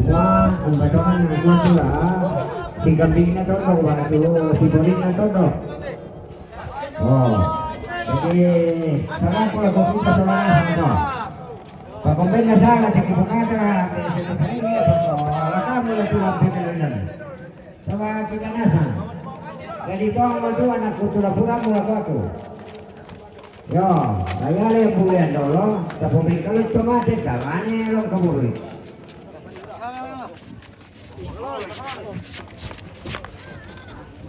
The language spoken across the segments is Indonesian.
buka ang batongan ng kuwala si kambing na todo waktu si boling na todo oh jadi sekarang kalau kopi pasal apa pemain nasalah jadi pengacara ini apa mulai tulang pinggang sama kita nasa jadi kau itu anak kultura pura mulai aku yo saya lihat bulan dulu tapi kalau cuma jalannya lo keburu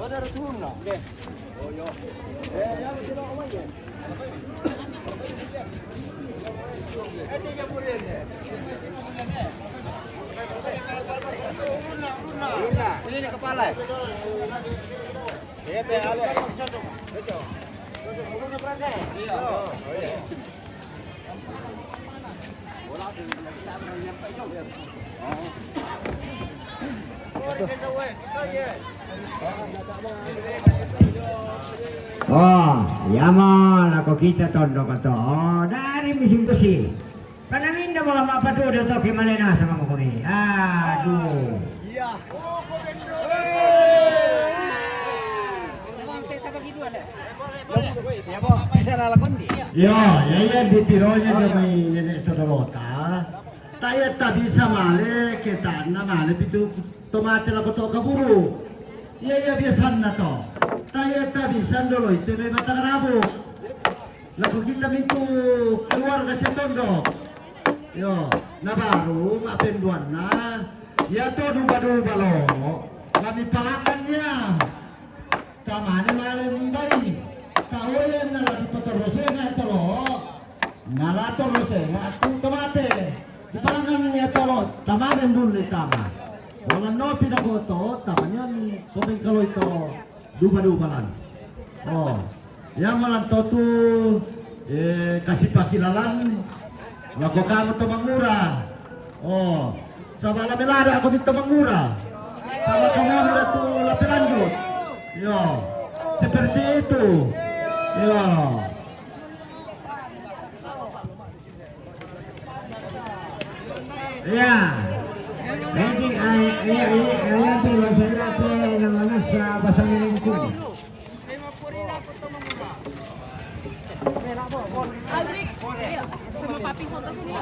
Badar turun lah. Oke. Oh yo. Ya betul apa ya? Tiga bulan ya. Ini kepala. Ya teh ale. Betul. Betul berapa? Iya. Oh iya. Bola di nyampe juga. Oh, ya mal ako kita tondo ka to. Oh, dari musim to si. Panamin na mga mapatudo to kay malena sa mga kuni. Aduh. Iya. Oh, Gobendro. Ya, po. Bisa lalakon di. Yo, ya ditironya sa may nenek todolota. Tayo tabi sa male, kita na male pitu tomate la koto kaburu. Iya biasan na to. Tayo tabi sandolo ite may matakarabo. Lago kita mintu keluar kasi tondo. Yo, na baru mapenduan na. Ya to duba-duba lo. Kami palangan niya. Tamane male mbay. Kawayan na lagi patorose nga ito lo. Nalatorose nga atong tomate. Di palangan niya ito lo. Tamane mbuli tama. Walang no pinagoto, tamanyan komeng kalau itu duba-dubalan. Oh, yang malam tu kasih pakilalan, lagu kamu tu mangura. Oh, sama la melada aku minta mangura. Sama kamu mira tu lebih lanjut. Yo, seperti itu. Yo. Ya. Jadi ayah tu saya tu nama sa pasang lingkung. Aldrik, sama papi foto sini.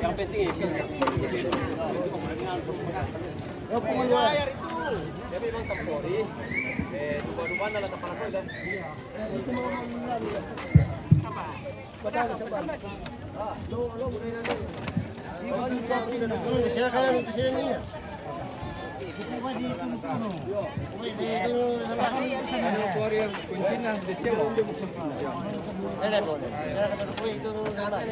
Yang penting sini. Oh, pengeluar itu. Ya memang kapori. Duba-duba na lang para ko ilan. Ito mo mangyari. Apa? Padahal sa ba? Ah, lo mo na yan. Siya kaya nito siya niya. Ito ba dito mo? Dito sa lahat. Ano po yung kuntina de sebo. Era ko. Era ka to ito na lang.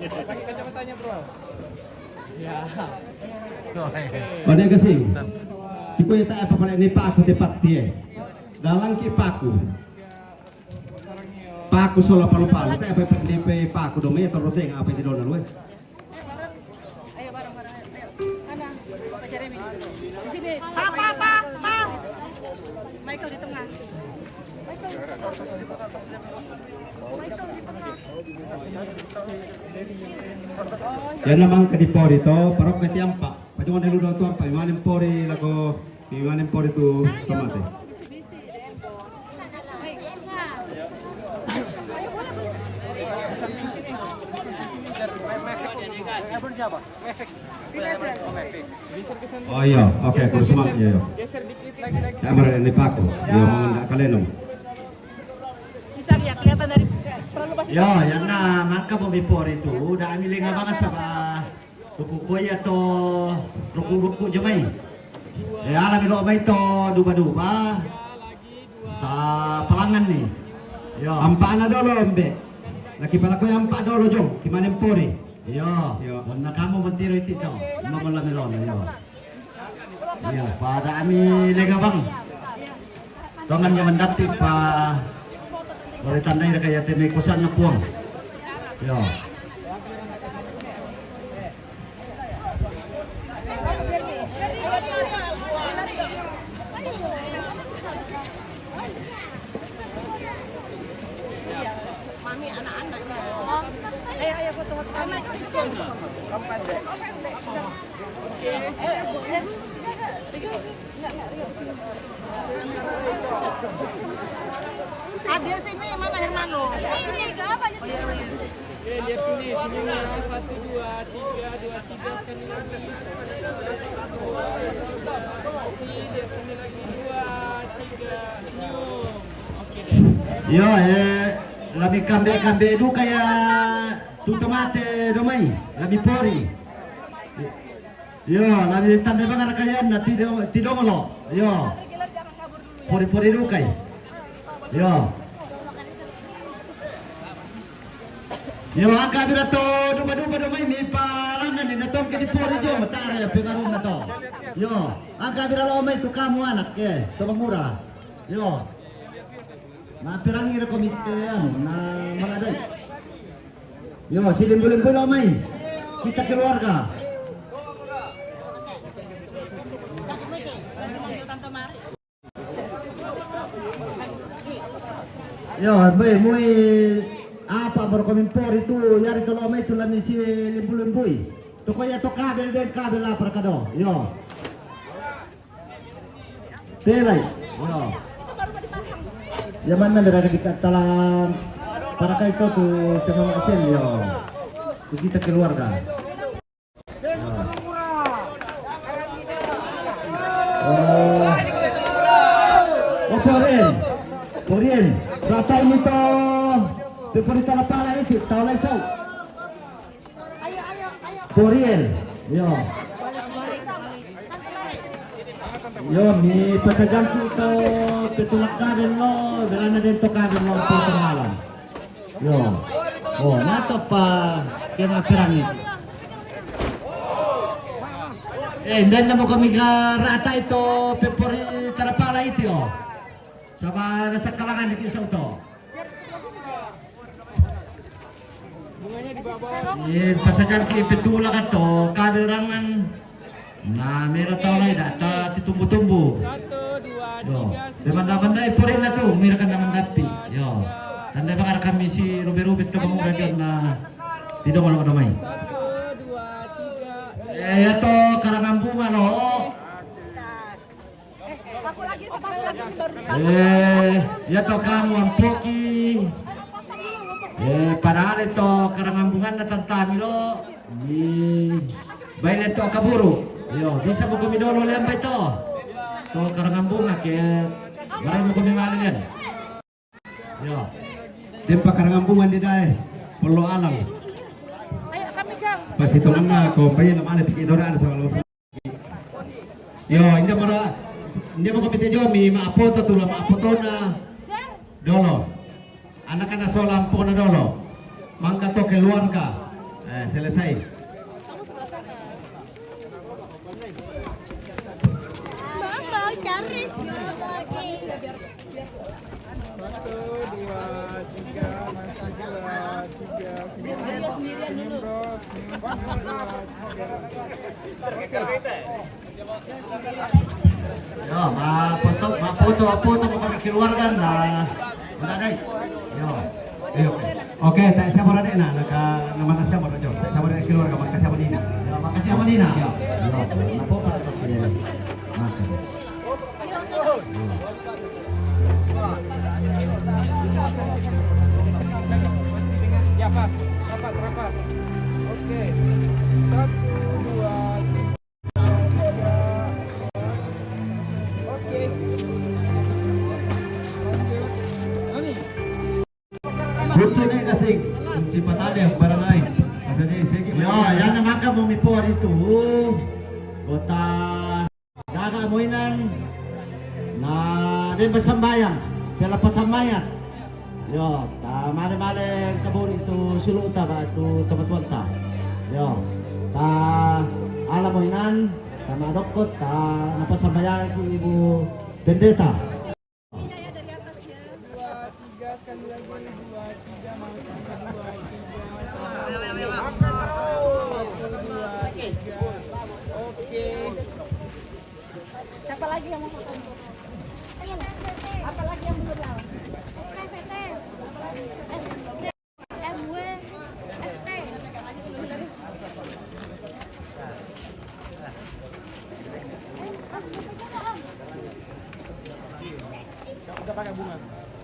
Pakai kacamatanya, bro. Ya. O dia kasing. Iko ita apa pala ni paku tepat dia. Dalang ki paku. Paku sola palu-palu ta apa ni paku dong ya terus yang apa itu dona lu. Ayo bareng-bareng ayo. Mana? Pak Jeremy. Di sini. Pa. Michael di tengah. Yan namang kadipori to, parok ketiampa. Patungan dulu daw tuan pa, imanin pori lago, imanin pori tu tomate. Oh iya, oke, aku semangat ya. Geser dikit lagi. Kamera ini paku, yo mau ndak kalenom. Bisa ya kelihatan dari perlu pasti. Yo, yan na maka pumipori itu, udah ambil nga banga sa ba tuku kuya to ruku-ruku jamay. Alam ilo may to duba-duba. Ta palangan nih. Yo, ampa na dolo ombe. Laki pala ko ampa dolo jong, kimanin pori. Yo, na kamu mentiro itu to. Mamala milon yo. Yo, pada ami legabang. Tongan yang mendapti pa boleh tandai na kaya teme kusan na puang. Yo. Mami anak-anak. Ayo foto-foto anak. Ada sini mana Hermano? Lihat sini, sininya 1 2 3 2 3 sekali lagi. Lihat sini lagi 2 3 senyum. Oke deh. Yo, labi kambe du kaya tu tomate domai, labi pori. Yo, labi tanda bangar kaya na tidong lo. Yo. Pori-pori du kay. Yo. Yo, angka bira to duba-duba domai mi palangan ni natong ke di pori jo matara ya pengaruh na to. Yo, angka bira lo mai tu kamu anak ke, to murah. Yo. Pirang ngira komite na mangaday. Yo, silimbo-limbo lo may. Kita keluarga. Yo, bay muy apa baru komimpor itu yari to lo may tu lami si limbo-limbo. To kaya to kabel den kabel la para kado. Yo. Pelay. Yo. Zaman na berada di talang para kay to tu sama asen yo. Kita keluarga. Oh, Porien. Berapa ini to? Pemerintah lapala itu tahu lesau. Porien. Yo. Yo, mi pasagan kita petulak kaden lo, berana den to kaden lo perkenalan. Yo. Oh, nato pa kena perang itu. Dan namo kami ka rata ito pepori tarapala itu yo. Sama nasa kalangan di kisah to. Bunganya di bawah. Pasagan ki petulak to kaberangan. Nah, merah tahu lah data ditumbuh-tumbuh. 1 2 Yo, 3 banda-banda iporin na tu, merah kan naman dapi. Yo, tanda bakar kami si Rubit ke bangun rajon na tidak malu namai. 1 2 3. Ato karangan bunga lo. Aku lagi sekali lagi baru. Ya to kamu ampoki. Padahal itu karangan bunga na tantami lo. Baik itu kaburu. Yo, bisa mo kami dolo lembay to. To karangan bunga ke maray mo kami malian. Yo. Tempa karangan bunga di dai. Perlu alam. Ayo kami gang. Pas itu mana ko payen lam alif kita ora sa los. Yo, hindi mo kami tejo mi maapoto to maapoto na dolo. Anak-anak solam po na dolo. Mangka to keluarga. Selesai. Bapak cari lagi. 1, 2, 3, masih 2, 3, sendirian dulu. Yo, foto kepada keluarga nah. Udah deh. Yo. Ayo. Oke, tak siapa ada nak nama siapa rojo. Tak siapa ada keluarga makasih sama Nina. Ya, makasih sama Nina. Yo. Apa pada tak ini. Makan. Ya pas, rapat. Oke. 1, 2, 3. Oke. Kunci ni kasing. Kunci patade barang lain. Maksudnya sige. Yo, yan naman ka bumipor itu. Kota daga moinan na din basambayang. Pela pasamayat. Yo, ta mare-mare kabur itu suluta ba itu teman-teman ta. Yo, ta alam moinan ta madokot ta napasambayang ki Ibu Pendeta. 2, 3 sekali lagi. 2, 3 masih 2, 3. Makan terus. 2, 3. Oke. Siapa lagi yang mau foto? Apa lagi yang belum lawan? Udah pakai bunga.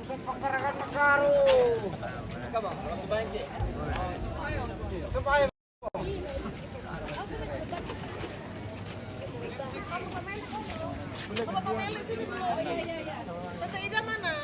Pekarangan makaru. Bang, langsung banjir. Supaya Tante Ida mana?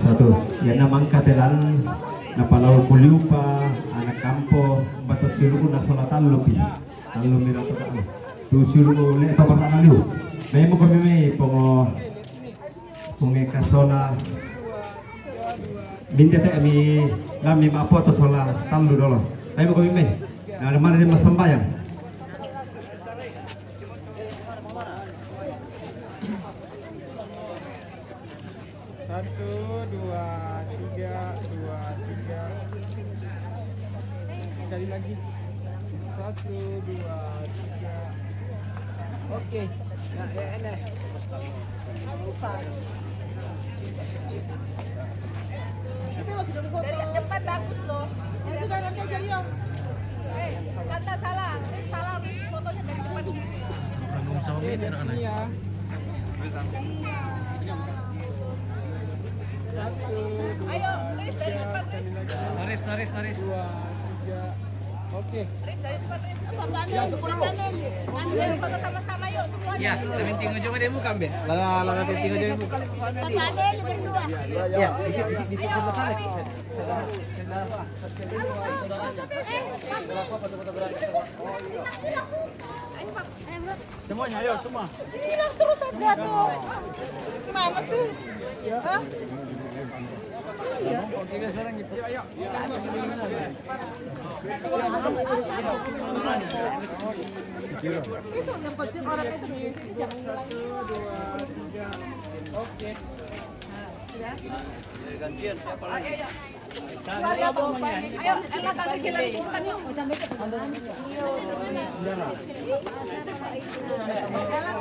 Satu, ya namang katelan napalau kuliupa anak kampo batot siruku nasola talupi talu mirato ka tu siruku le to para nalu may mo kami may pongo ponge kasona binte te mi lami mapo to sola talu dolo may mo kami may na mana din masambayang. 1, 2, 3, 2, 3. Sekali lagi. 1, 2, 3. Oke. Nah, ya enak. Itu loh sudah foto. Dari depan bagus loh. Yang sudah nanti aja Rio. Kata salah. Salah fotonya dari depan. Iya. Ayo, Riz dari depan Riz. Naris. 2, 3. Oke. Riz dari depan Riz. Ambil foto sama-sama yuk semuanya. Ya, kami tinggal coba deh bukan be. Lalu tinggal coba buka. Papa Adel berdua. Ya, di sebelah sana. Aku foto-foto. Oh iya. Semuanya ayo semua. Hilang terus aja tuh. Gimana sih? Hah? Oke sekarang gitu. Ayo. Itu yang penting orang itu di sini jangan hilang. 1, 2, 3. Oke. Gantian siapa lagi? Ayo, enak tadi kita ikutan yuk. Jalan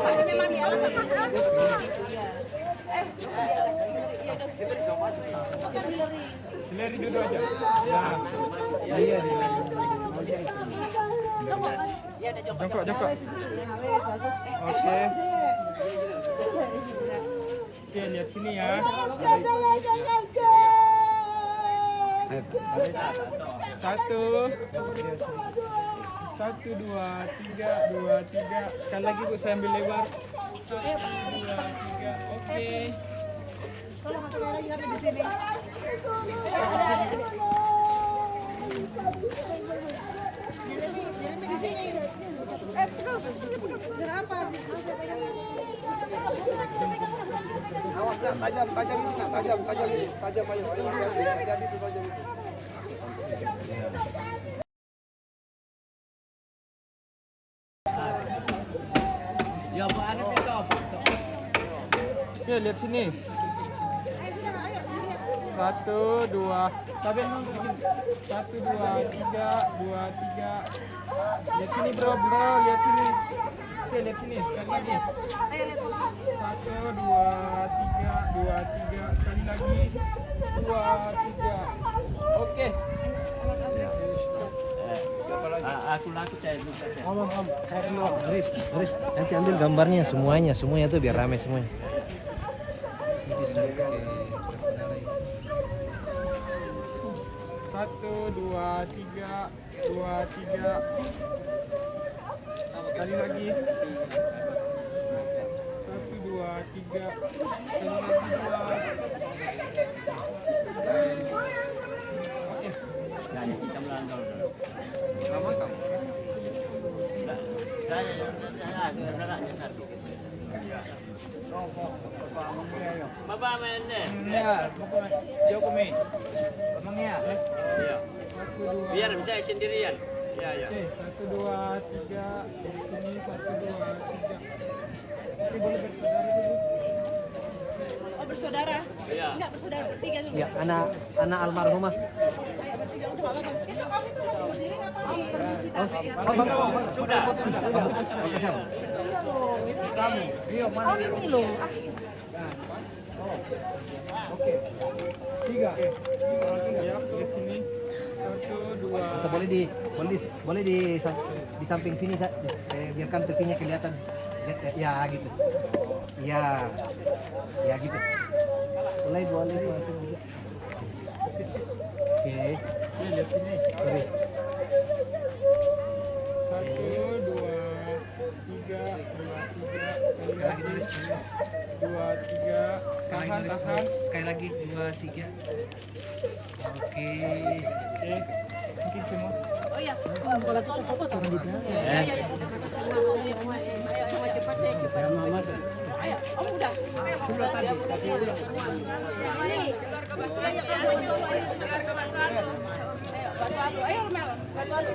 Pak, ini Mami, alat masak. Bukan lirik. Hillary duduk aja. Ya. Iya. Jongkok. Oke. Oke, lihat sini ya. Satu, dua, tiga. Sekali lagi Bu, saya ambil lebar. 1, 2, 3. Oke. Tolong aku lagi ada di sini. Jeremy di sini. Kenapa? Awas nggak, tajam ini nggak, tajam ini, ayo, hati-hati tuh tajam itu. Ya, Pak Arif itu apa? Oke, lihat sini. 1, 2, tapi emang bikin 1, 2, 3. Lihat sini bro, lihat sini. Oke, lihat sini, sekali lagi. 1, 2, 3. Sekali lagi. 2, 3. Oke. Aku saya buka saya. Om. Haris, nanti ambil gambarnya semuanya tuh biar rame semuanya. Ini bisa pakai 1, 2, 3. Sekali lagi. 1, 2, 3. Sekali lagi 2. Oke. Nah, kita melanggar dulu. Lama kamu? Bapak main deh. Ya, Joko Mei. Emangnya? Iya. 1, 2. Biar bisa sendirian. Iya. Oke, 1, 2, 3. Ini 1, 2, 3. Oke, boleh bersaudara dulu. Oh, bersaudara? Iya. Enggak, bersaudara bertiga dulu. ya anak almarhumah. Ayo bertiga udah apa? Itu kamu tuh masih berdiri ngapain? Kamu. Iya, mana? Oh, ini loh. Oke. 3. Ya, lihat sini. 1, 2. Atau boleh di samping sini biarkan pipinya kelihatan. Ya gitu. Ya gitu. Boleh langsung juga. Oke. Ya, lihat sini. Sorry. 1, 2, 3. 2, 3. Tahan. Sekali lagi 2, 3. Oke. Oke. Mungkin semua. Oh iya. Kalau tuh foto orang gitu. Iya, foto kasih semua. Ayo, semua cepat. Ayo, kamu udah. Sudah tadi. Iya, kalau betul ayo. Ayo, Mel. Bantu.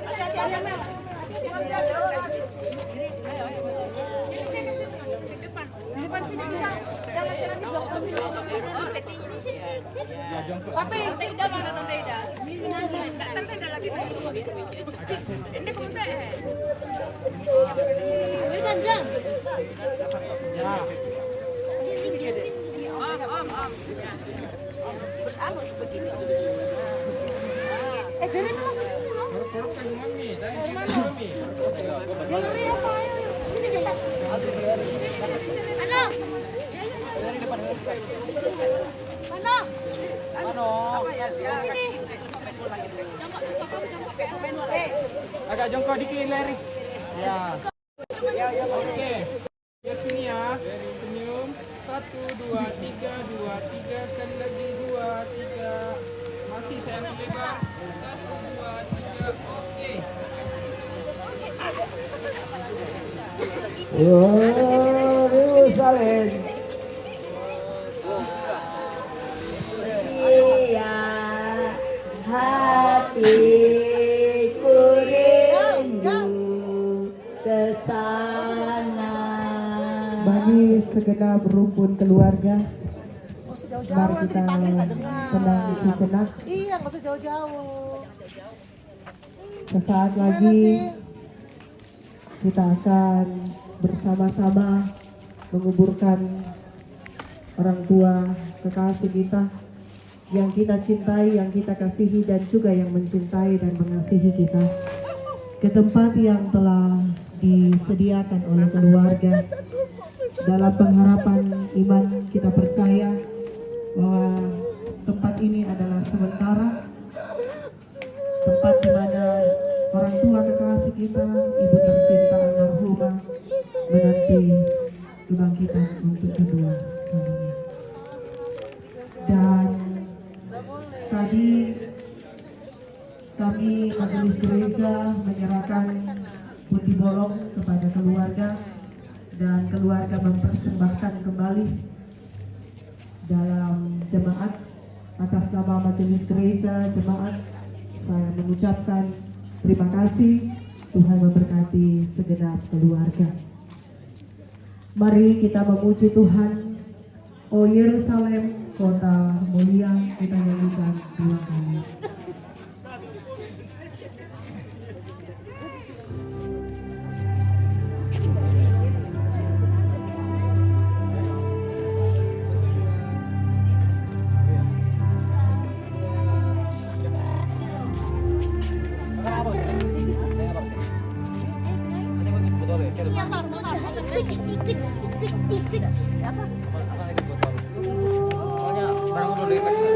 Hati-hati, Mel. Ayo. Di depan sini bisa. Jangan jalan di belakang sini. Ya, jongkok. Papi, Tante Ida mana Tante Ida? Tante Ida lagi. Ini kumpul. Bukan Jang. Ya. Jadi masuk sini loh. Keruk pegang mami. Saya mami. Galeri apa? Sini deh. Ano? Ano? Sini. Agak jongkok dikit, Larry. Ya. Oke. Lihat sini ya. Senyum. 1, 2, 3. Sekali lagi 2, 3. Masih saya ambil lebar. 1, 2, 3. Oke. Yerusalem. Iya, hatiku rindu ke sana. Bagi segenap rukun keluarga, Oh, sejauh-jauh mari nanti kita dipanggil nggak dengar. tenang sejenak. Iya, nggak usah jauh-jauh. Sesaat Gimana lagi sih? kita akan bersama-sama menguburkan orang tua kekasih kita yang kita cintai, yang kita kasihi, dan juga yang mencintai dan mengasihi kita, ke tempat yang telah disediakan oleh keluarga. Dalam pengharapan iman kita percaya bahwa tempat ini adalah sementara, tempat di mana orang tua kekasih kita, ibu tercinta almarhumah, menanti kebangkitan untuk kedua kalinya. Dan tadi kami majelis gereja menyerahkan pundi bolong kepada keluarga, dan keluarga mempersembahkan kembali dalam jemaat. Atas nama majelis gereja jemaat, saya mengucapkan terima kasih. Tuhan memberkati segenap keluarga. Mari kita memuji Tuhan. O Yerusalem, kota mulia, kita nyanyikan 2 kali. Iya, Kak. Ikut. Soalnya barang gue udah dikasih.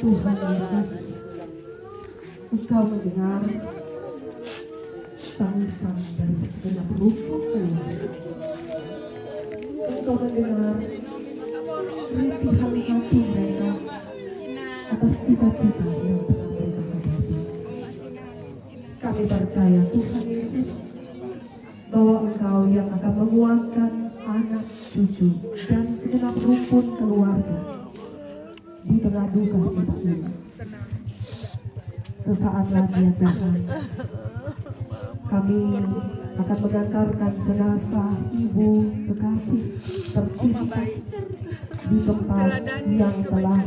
Tuhan Yesus, Engkau mendengar tangisan dari segenap rumpun keluarga. Engkau mendengar rintihan hati mereka atas cita-cita yang telah mereka hadapi. Kami percaya Tuhan Yesus bahwa Engkau yang akan menguatkan anak, cucu, dan segenap rumpun keluarga di tengah duka cita ini. Sesaat lagi ya Tuhan, kami akan mengantarkan jenazah Ibu kekasih tercinta di tempat yang telah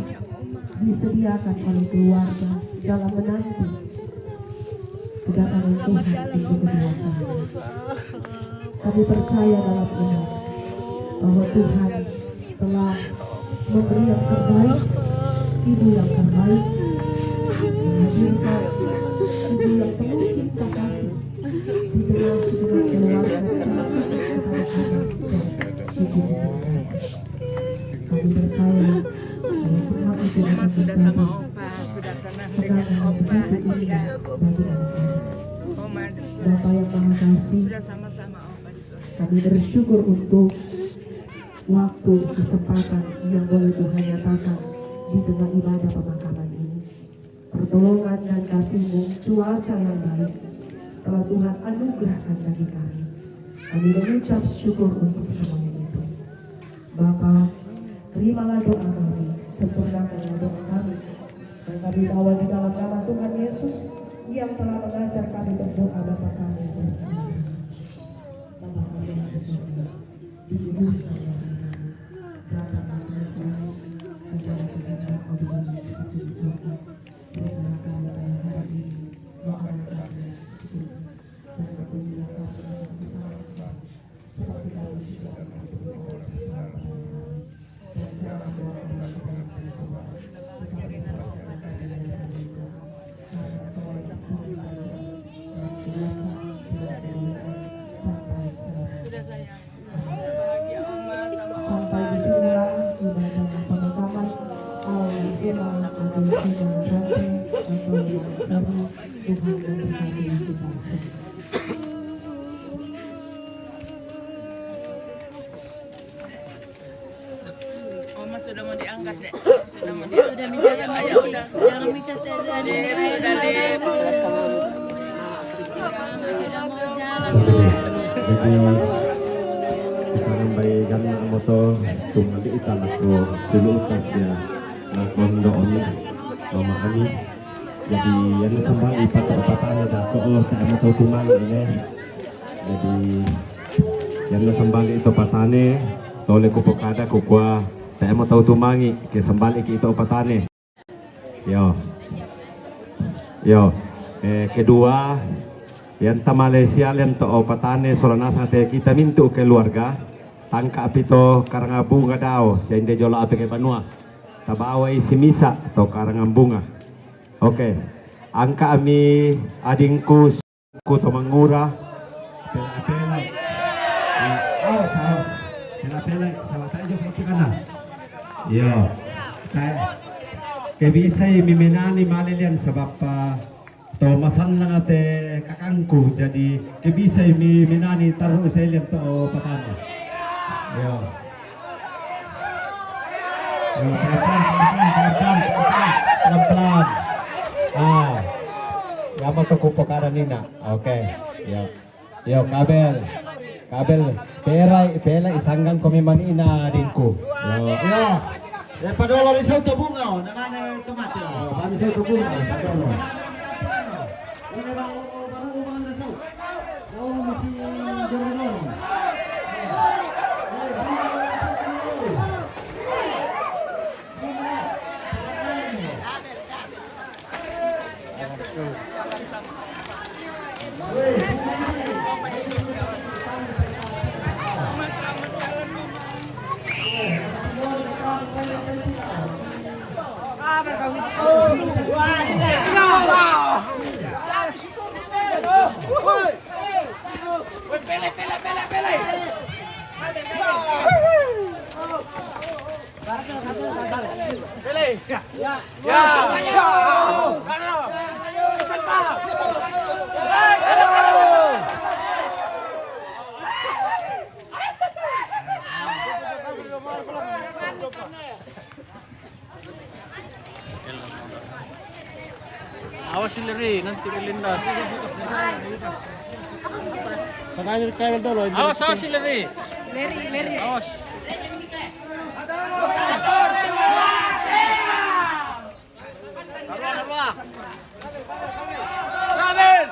disediakan oleh keluarga dalam menanti kedatangan Tuhan untuk kedua kali. Kami percaya dalam iman bahwa Tuhan telah memberi yang terbaik, Ibu yang terbaik, menghadirkan Ibu yang penuh cinta kasih di tengah segenap keluarga kepada anak dan cucu. Kami percaya bahwa semua itu akan sudah sama Opa, sudah pernah dengan Opa Hasia. Bapa yang Maha Kasih, Sudah sama-sama Opa di surga. kami bersyukur untuk waktu kesempatan yang boleh Tuhan nyatakan di tengah ibadah pemakaman ini. Pertolongan dan kasih-Mu, cuaca yang baik telah Tuhan anugerahkan bagi kami. Kami mengucap syukur untuk semuanya itu. Bapa, terimalah doa kami, sempurnakanlah doa kami, dan kami bawa di dalam nama Tuhan Yesus yang telah mengajar kami berdoa Bapa kami bersama-sama. Bapa kami yang di surga, dikuduskan namamu, datanglah kerajaan-Mu, segala kehendak Kau di bumi seperti di surga. Berikanlah kami pada hari ini makanan kami yang secukupnya, dan ampunilah kami kesalahan kami, seperti kami juga mengampuni orang bersalah pada kami, dan jangan bawa kami ke dalam pencobaan, tetapi bebaskanlah kami dari yang jahat. Karena Kau yang Tuhan Yesus, dan kuasa dan kemuliaan sampai selamanya. Sampai di sinilah ibadah pemakaman Al-Fatihah atau Final Rante atau yang sama. Tuhan memberkati kita semua. Oma sudah mau diangkat dek. Sudah mau diangkat. Sudah minta udah. Jangan minta dari sudah mau jalan. Sekarang bayi gambar motor tunggal di italak ko sulu utasnya na kondoon mama kami jadi yan nasambang ipat-apatan na dako tayo mo to tumang ini jadi yan nasambang ito patane tole ko pokada ko kwa tayo mo to tumangi kay sambali ki ito patane yo kedua yan ta Malaysia yan to patane soranasa te kita mintu keluarga tangka apito karangabunga daw sa hindi jola api kay Banua tabaway si Misa to karangabunga. Okay, angka ami adingku ku to mangura pelay pelay salah saja sa kanan yo kay bisay miminani malilian sebab to masan lang ate kakangku jadi kebisay miminani taruh sa ilian to patano. Yo. Pelan-pelan. Yama to kupo karanina. Okay. Yo, kabel. Pera isanggang kami manina dinku. Yo. Padolo rin sa ito bunga, nananay tomate. Paano sa ito bunga? Sa dono. Ya. Awas si Leri, nanti kelindas. Awas, awas si Leri. Leri. Awas. Taruh.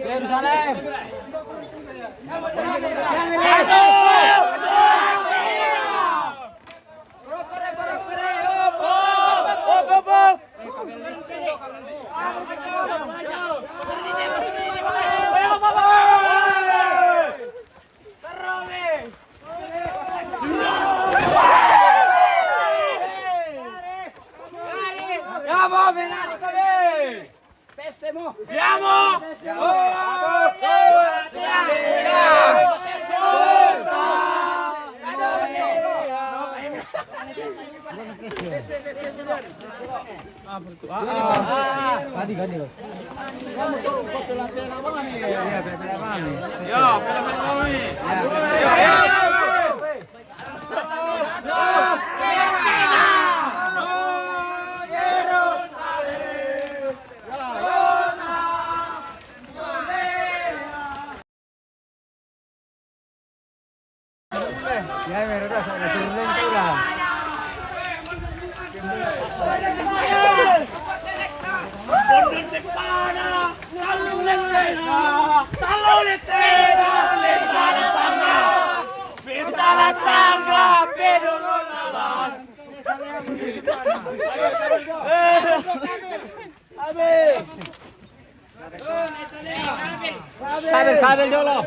Yerusalem. Kabel dulu.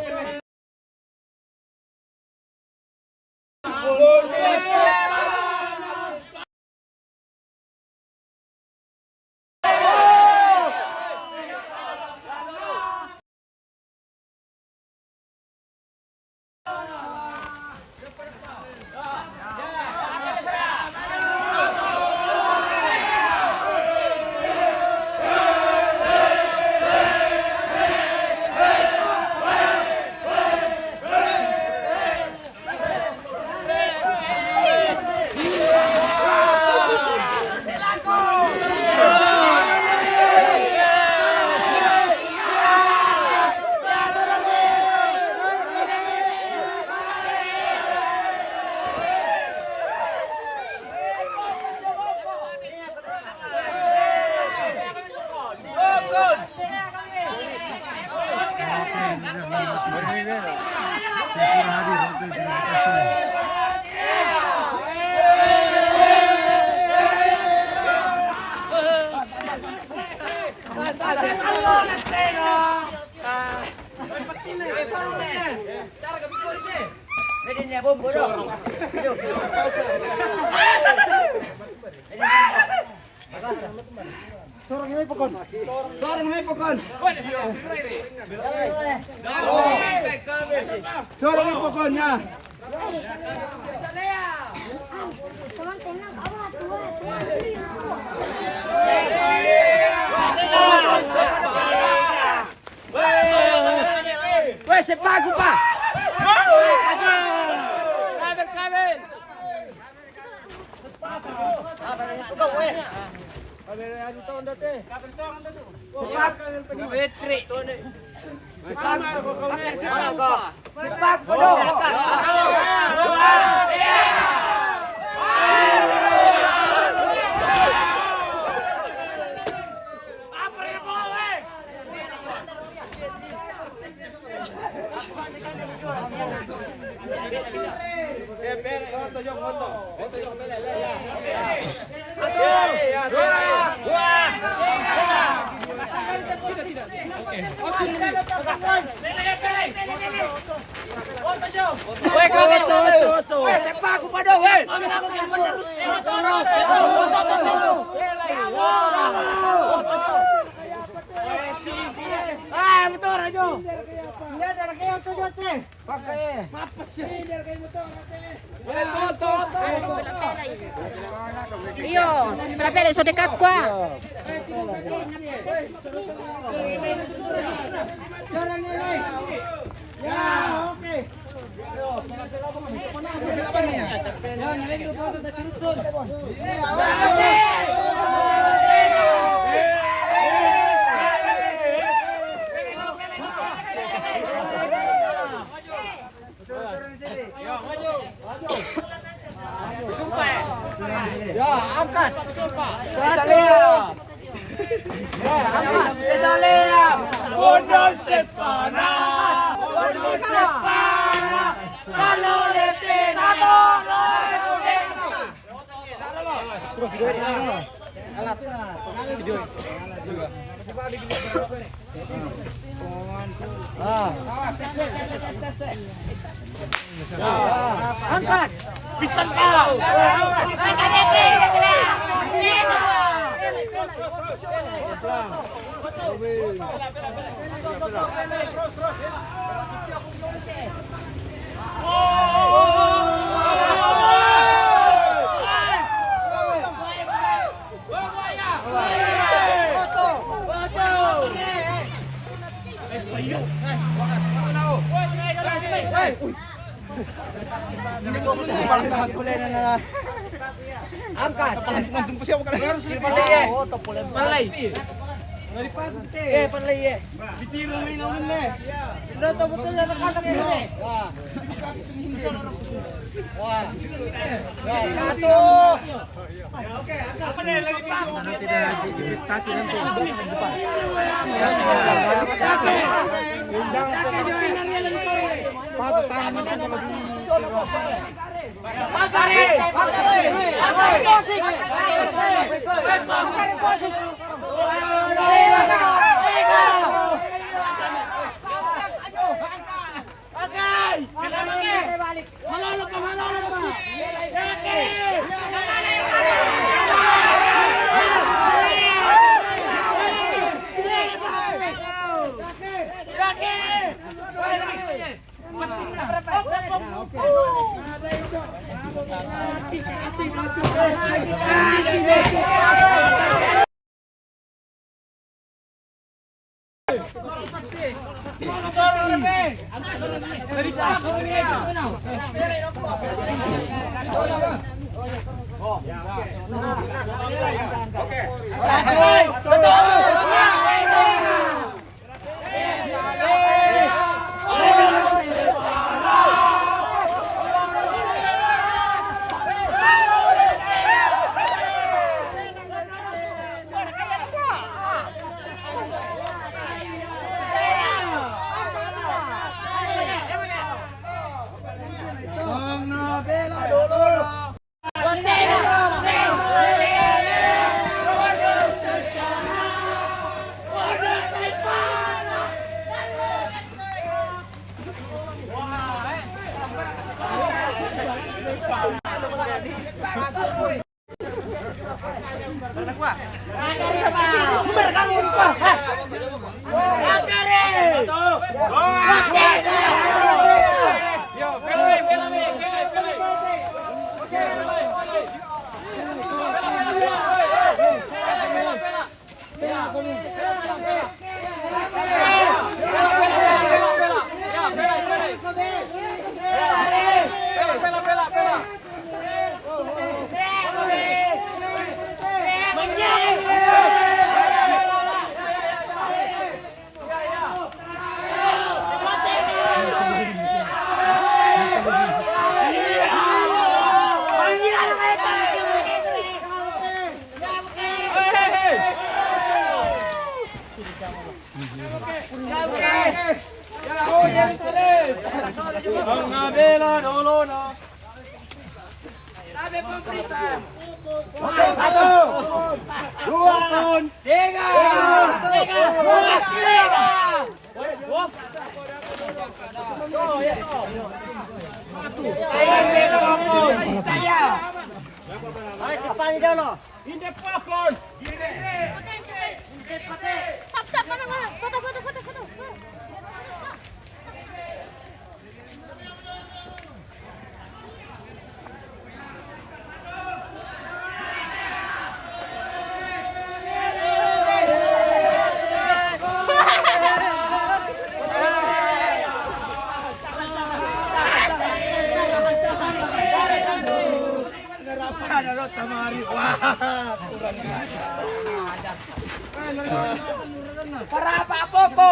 Sepago pa! Kabel! Kabel! Iyo, berapa so dekat gua. Ya, angkat. Salia. Ya, angkat. Salia. Undon sepana. Undon sepana. Kalau lete satu. Alat. Video. Angkat. Bisa kau. Angkat. Stop, mana? Foto.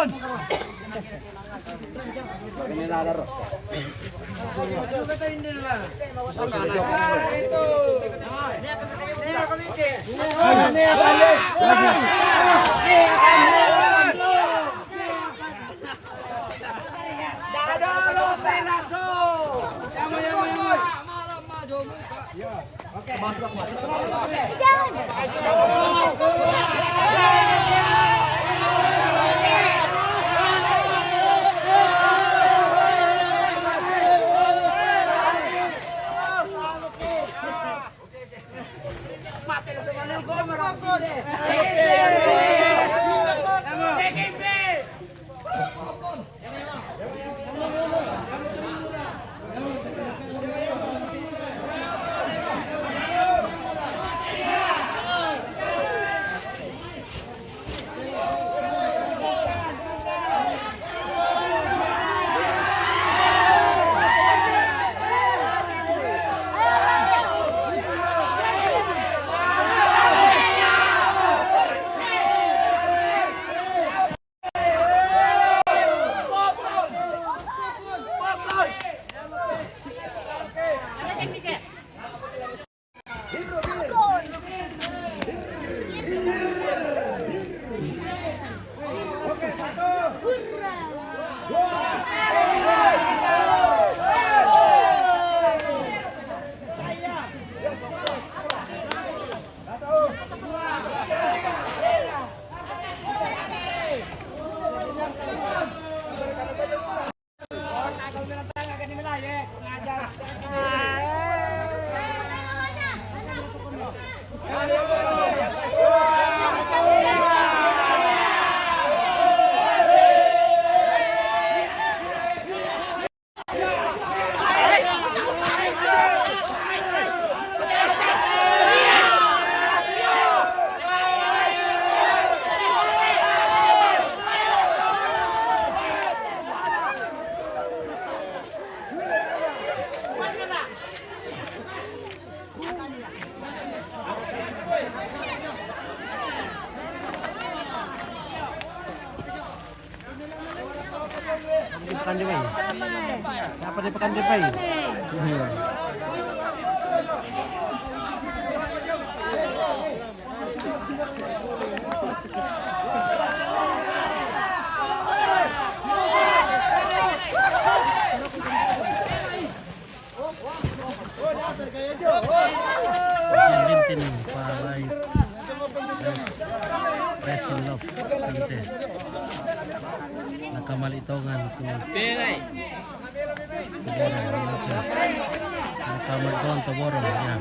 Pekan Jepay. Siapa di Pekan Jepay? Lintin Palay Wrestling Love Kante Nakamalitongan Pilay. Nakamalitongan Toborong ya.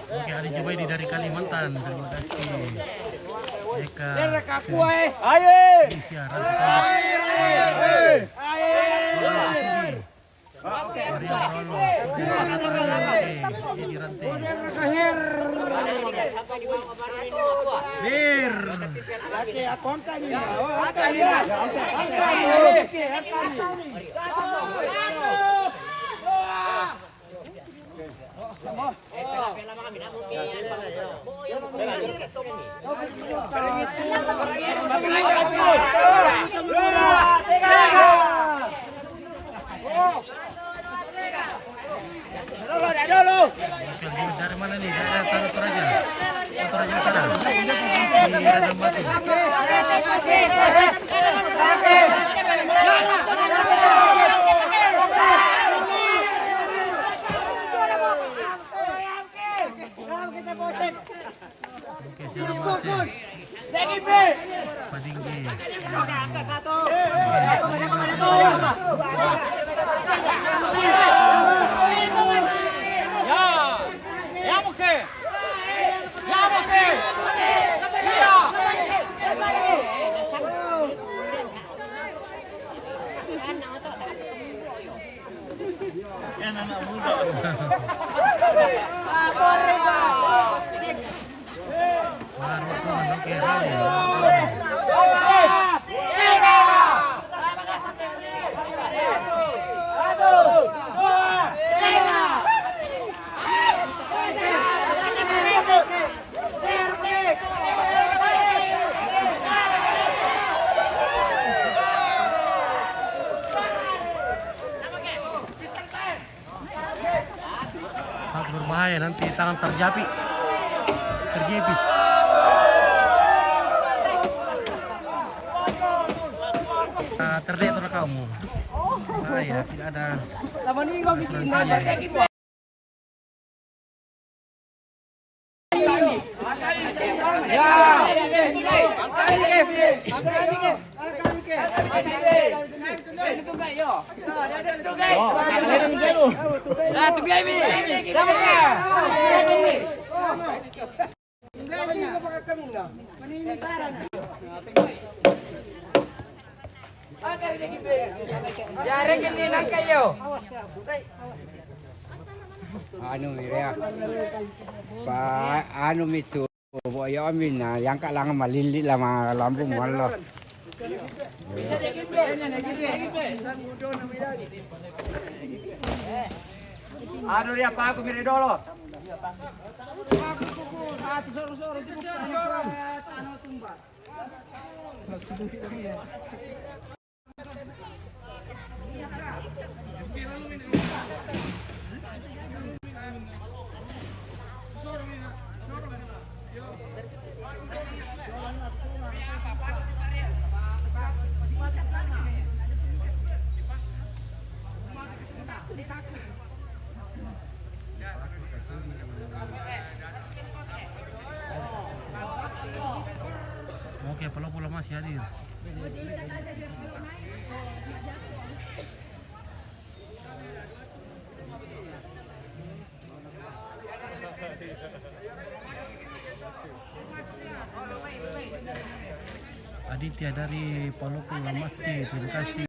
Oke, Ali Jubaidi dari Kalimantan. Terima kasih. Eka. Maria Rolo. Edi Ranting. Dari mana nih? Dari Toraja. Toraja Utara. Di Radam Batu. Oke, siapa Padinggi. Sangat berbahaya, nanti tangan terjepit. Terdetor kamu. Bahaya, tidak ada asuransinya. Anu ya, Pak anu itu, boyo amin na, yang kalangan malili lama lampu malah. Anu dia Pak aku miri dulu. Oke, pulau masih hadir. Aditya dari Palopo masih, terima kasih.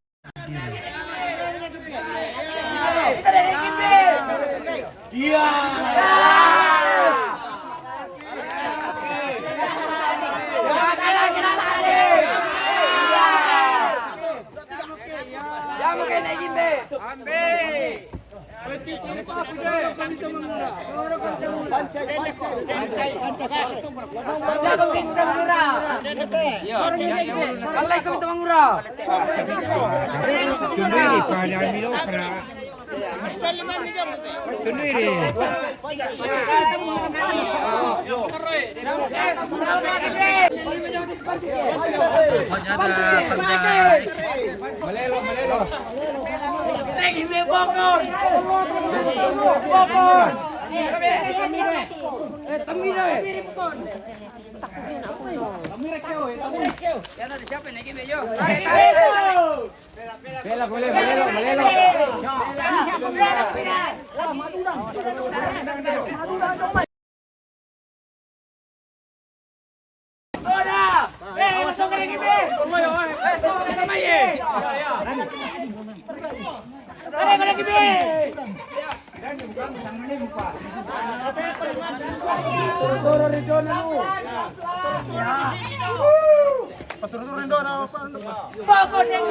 Paturunin doon apa? Pokok yang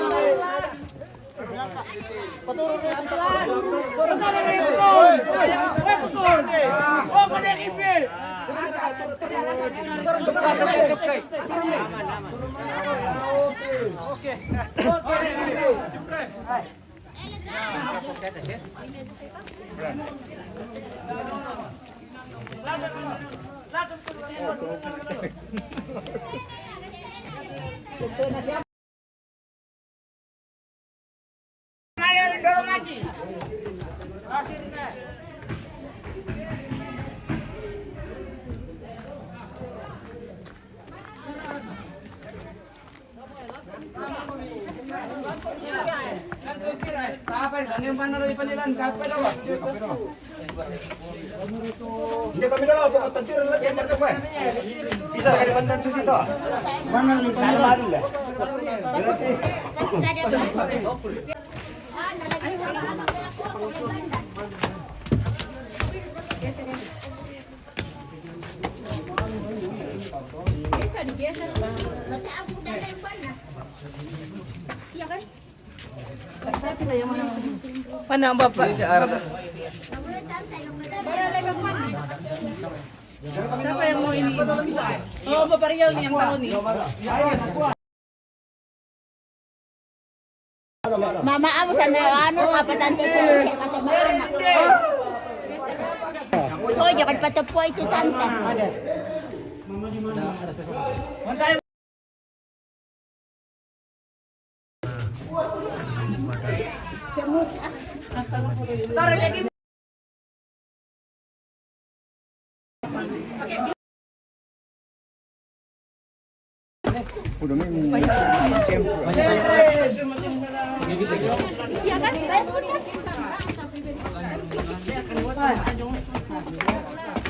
Hindi kami dalawa, pokok tantir lagi yang marka gue. Bisa kali bandan suci to. Mana nih sana baru lah. Bisa digeser. Berarti aku udah tempatnya. Iya kan? Mana Bapak? Siapa yang mau ini? Oh, Bapak Rial nih yang tahu nih. Mama aku sana apa tante tulis kata anak. Oh, jangan patupo itu tante. Udah Iya kan?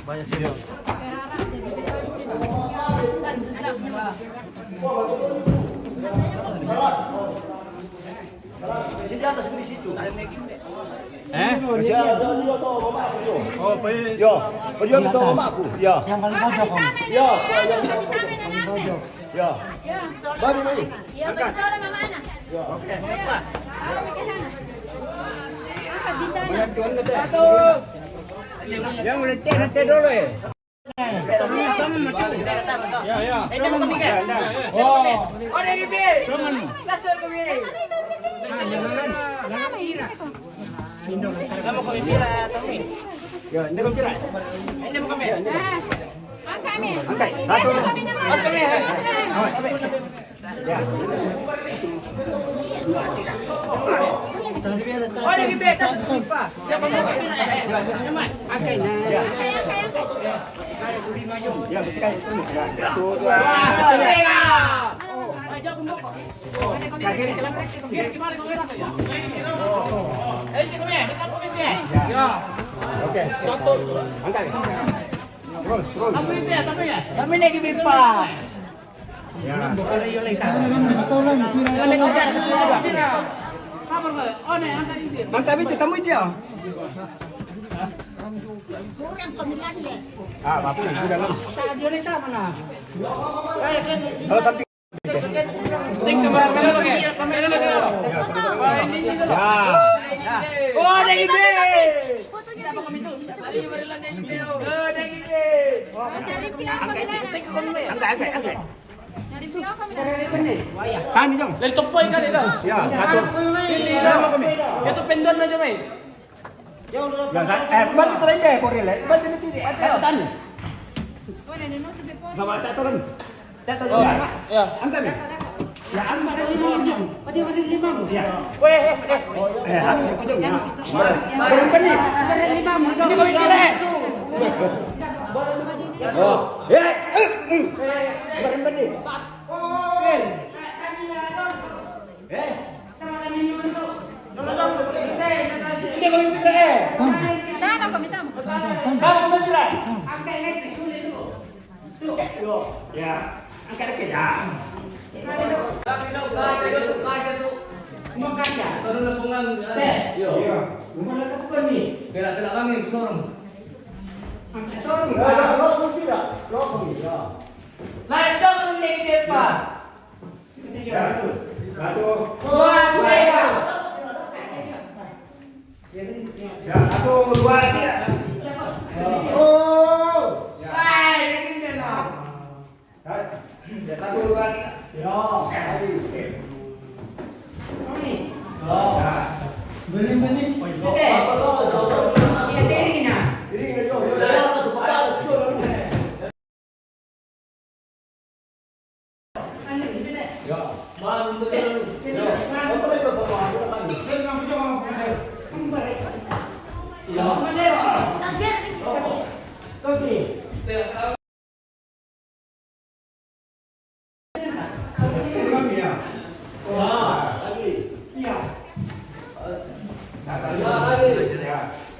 Banyak sih. Di atas di situ. Oh, baik. Yo, baju itu mamaku. Ya. Yang paling pojok om. Ya. Masih sama dengan apa? Ya. Baru nih. Iya, masih sama mama anak. Ya, oke. Kami ke sana. Angkat di sana. Bantuan kata. Yang udah nanti dulu ya. Ya, ini kau kira. Ini mau kami. Kami. Angkai. Satu. Mas kami. Ya. Oh, ada di beta Pak. Siapa mau kami? Angkai. Ya. Ya, bersekali sekali. Ya, satu, dua. Kaki ini kelapa. Oke. Satu. Angkat. Terus. Kami lagi pipa. Ya. Mantap itu kamu itu ya. Kurang komilan deh. Ah, bapak ini sudah lama. Kalau sampai Oh, ada ibe. angkat. Kan jong. Dari topoy kan itu. Ya, satu. Nama kami. Itu pendon aja, Mai. Ya, baju turun deh, poril. Baju nanti deh. Tani. Sama tak turun. Ya. Angkat ni. Ya, angkat lima. Ya. Weh. Angkat kujung. Berhenti ni. Ini kau kira. Oh. Berhenti ni. Ini kau kira. Sana kami tamu. Kamu kira. Ya, angkat ke ya. Lain dong ini depan.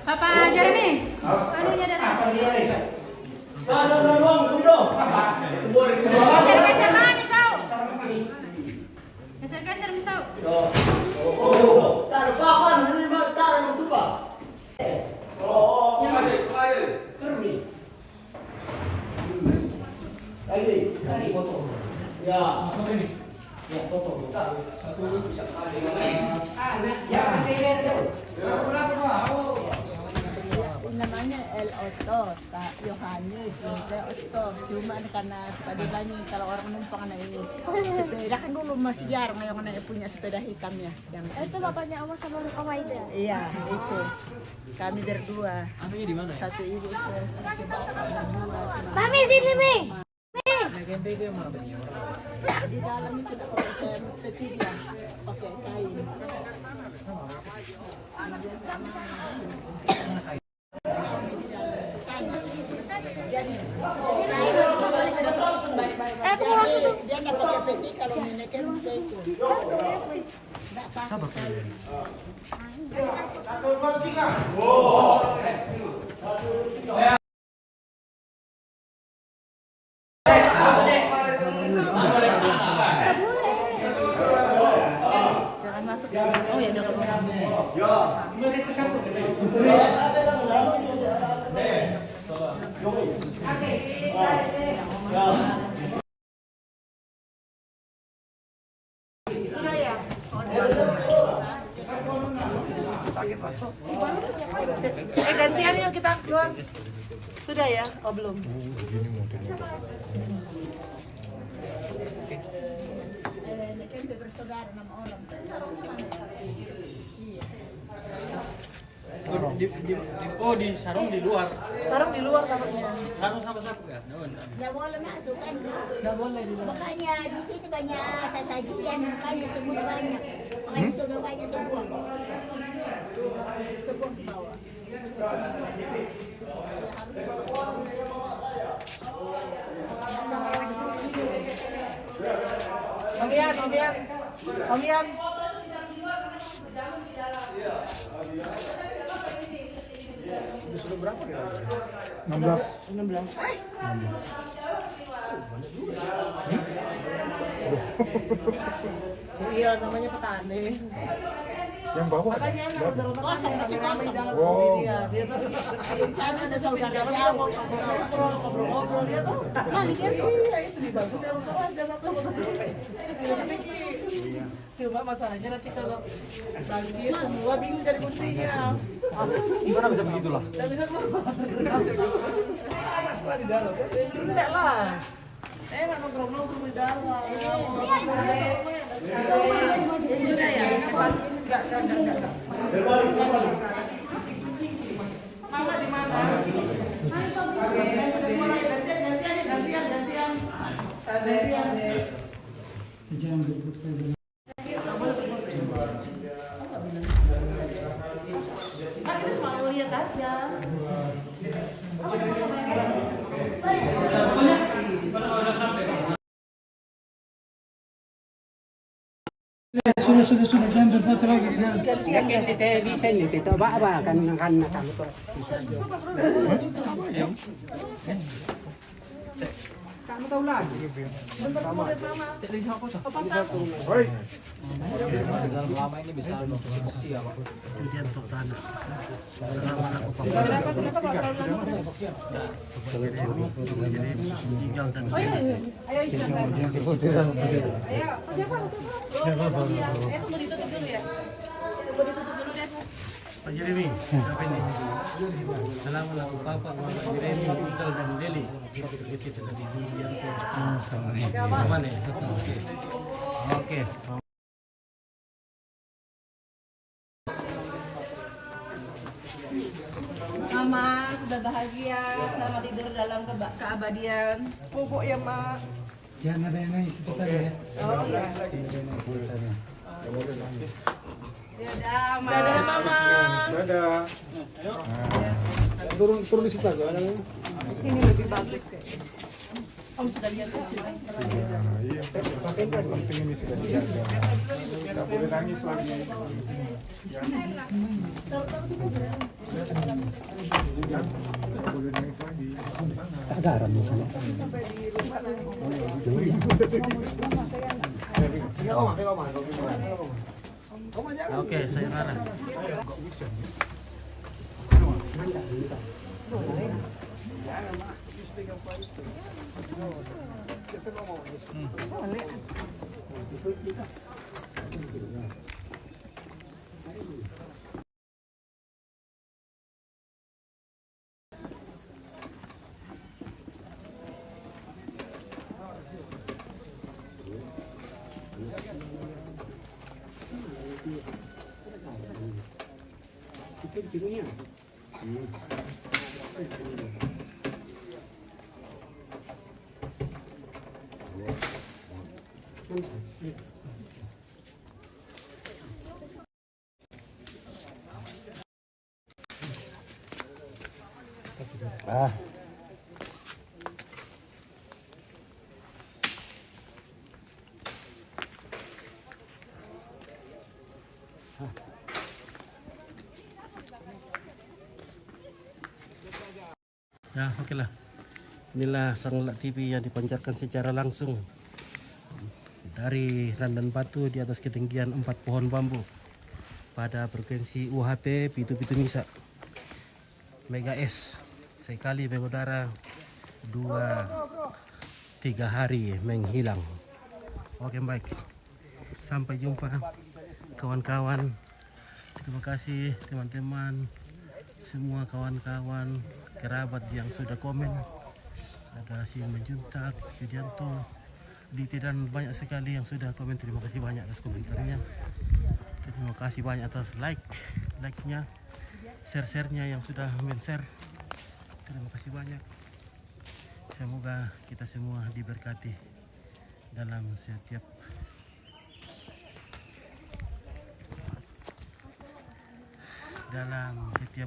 Papa Jeremy, anunya dari atas. Geser-geser mana misau? Geser-geser misau. Namanya El Otto, Kak Yohanes, El Otto. Cuma karena suka dibanyi kalau orang numpang naik sepeda kan dulu masih jarang yang punya sepeda hitam ya. Yang Itu bapaknya Oma sama Om Aida. iya itu. Kami berdua. Anunya di mana? Satu ibu satu bapak berdua. Mami sini Mi. Di dalam itu pakai peti dia, pakai kain. Dia nggak pakai peti kalau menaikkan untuk itu. Nggak pakai kain. Jangan masuk. Oh ya udah kamu masuk. Gantian yuk kita keluar. Sudah ya? Oh belum. Ini kan bersaudara sama orang. Di sarung di luar. Sarung di luar kamarnya. Sarung sama sapu ya? Nggak boleh masuk kan? Nggak boleh di luar. Makanya di sini banyak sasajian, makanya semut banyak. Makanya sudah banyak semua. Semua ke bawah. Om Ian. Sudah berapa dia? 16. Iya, namanya petani. Yang bawah? Kosong, masih kosong. Oh. Dia tuh kan ada saudara jauh, ngobrol dia tuh. Iya, itu di bagus ya rumah aja satu. Cuma masalahnya nanti kalau balik semua bingung cari kuncinya. Gimana bisa begitulah? Nggak bisa keluar. Setelah di dalam. Enggak lah. Enak nongkrong di dalam. Sudah ya? Enggak. Mama di mana? Gantian. Jangan berebut. Mau lihat aja. Sudah jangan berfoto lagi di dalam. Bisa nih, itu apa kan kamu tuh. lama ini bisa epoksi ya Pak. Judianto tanah. Selama aku pakai. Tinggal dan Pak Jeremy, siapa ini? Assalamualaikum Bapak, Mama Jeremy, Iqbal dan Leli. Kita tadi Judianto. Sama nih. Oke. Oke. Mama sudah bahagia, selamat tidur dalam keabadian. Pupuk ya, Mak. Jangan ada yang nangis tadi ya. Oh iya. Dadah, Mama. Dadah, Mama. Dadah. Turun di situ aja. Sini lebih bagus deh. Om sudah lihat kan? Iya, penting ini sudah dijaga. Tidak boleh nangis lagi. Tidak boleh nangis lagi. Ada arah di sana. Oke, sayonara. Ya, oke lah. Inilah Sangla TV yang dipancarkan secara langsung dari Randan Batu di atas ketinggian 4 pohon bambu pada frekuensi UHP Pitu-Pitu Misa Mega S. Sekali mengudara 2-3 hari menghilang. Oke, baik. Sampai jumpa kawan-kawan. Terima kasih teman-teman, semua kawan-kawan, kerabat yang sudah komen. Ada si Menjuntak, Judianto, Diti, dan banyak sekali yang sudah komen. Terima kasih banyak atas komentarnya. Terima kasih banyak atas like-nya, share-nya yang sudah men-share. Terima kasih banyak. Semoga kita semua diberkati dalam setiap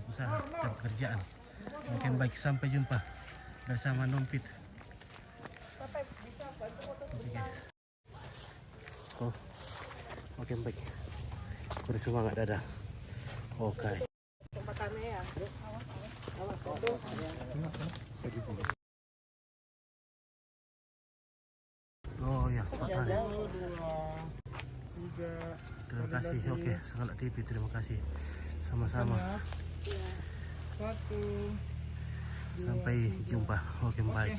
usaha dan pekerjaan. Mungkin baik, sampai jumpa bersama Nompit. Oke, guys. Oke, baik. Bersemangat, dadah. Oke. Oh ya, terima kasih. Oke, Sangla TV, terima kasih. Sama-sama. Sampai jumpa. Oke, baik.